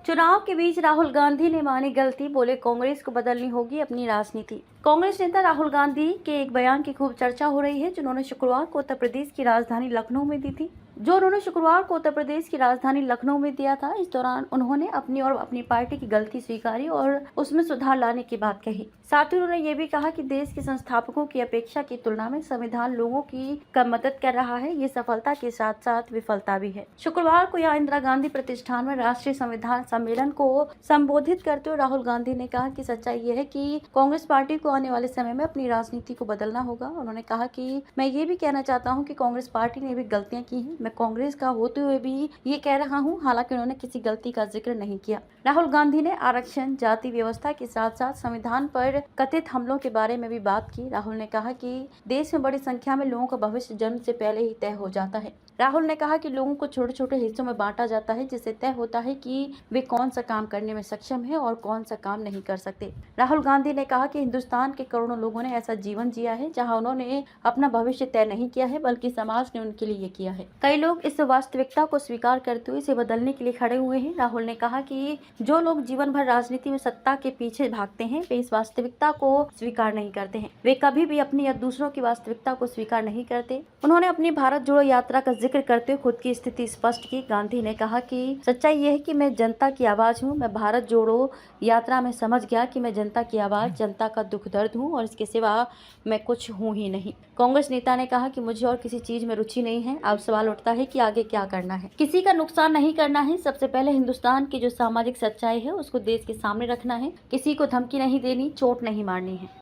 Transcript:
चुनाव के बीच राहुल गांधी ने मानी गलती, बोले कांग्रेस को बदलनी होगी अपनी राजनीति। कांग्रेस नेता राहुल गांधी के एक बयान की खूब चर्चा हो रही है, जिन्होंने शुक्रवार को उत्तर प्रदेश की राजधानी लखनऊ में दिया था। इस दौरान उन्होंने अपनी और अपनी पार्टी की गलती स्वीकारी और उसमें सुधार लाने की बात कही। साथ ही उन्होंने ये भी कहा कि देश के संस्थापकों की अपेक्षा की तुलना में संविधान लोगों की कम मदद कर रहा है। ये सफलता के साथ साथ विफलता भी है। शुक्रवार को यहाँ इंदिरा गांधी प्रतिष्ठान में राष्ट्रीय संविधान सम्मेलन को संबोधित करते हुए राहुल गांधी ने कहा कि सच्चाई ये है कि कांग्रेस पार्टी को आने वाले समय में अपनी राजनीति को बदलना होगा। उन्होंने कहा कि मैं ये भी कहना चाहता हूँ कि कांग्रेस पार्टी ने भी गलतियां की हैं। मैं कांग्रेस का होते हुए भी ये कह रहा हूँ, हालांकि उन्होंने किसी गलती का जिक्र नहीं किया। राहुल गांधी ने आरक्षण, जाति व्यवस्था के साथ साथ संविधान पर कथित हमलों के बारे में भी बात की। राहुल ने कहा कि देश में बड़ी संख्या में लोगों का भविष्य जन्म से पहले ही तय हो जाता है। राहुल ने कहा कि लोगों को छोटे छोटे हिस्सों में बांटा जाता है, जिससे तय होता है कि वे कौन सा काम करने में सक्षम है और कौन सा काम नहीं कर सकते। राहुल गांधी ने कहा कि हिंदुस्तान के करोड़ों लोगों ने ऐसा जीवन जिया है जहां उन्होंने अपना भविष्य तय नहीं किया है, बल्कि समाज ने उनके लिए किया है। कई लोग इस वास्तविकता को स्वीकार करते हुए इसे बदलने के लिए खड़े हुए हैं। राहुल ने कहा कि जो लोग जीवन भर राजनीति में सत्ता के पीछे भागते हैं, वे इस वास्तविकता को स्वीकार नहीं करते हैं। वे कभी भी अपनी या दूसरों की वास्तविकता को स्वीकार नहीं करते। उन्होंने अपनी भारत जोड़ो यात्रा का जिक्र करते हुए खुद की स्थिति स्पष्ट की। गांधी ने कहा कि सच्चाई यह है कि मैं जनता की आवाज हूँ। मैं भारत जोड़ो यात्रा में समझ गया कि मैं जनता की आवाज, जनता का दुख दर्द हूँ और इसके सिवा मैं कुछ हूँ ही नहीं। कांग्रेस नेता ने कहा कि मुझे और किसी चीज में रुचि नहीं है। अब सवाल उठता है कि आगे क्या करना है। किसी का नुकसान नहीं करना है। सबसे पहले हिंदुस्तान की जो सामाजिक सच्चाई है उसको देश के सामने रखना है। किसी को धमकी नहीं देनी, चोट नहीं मारनी है।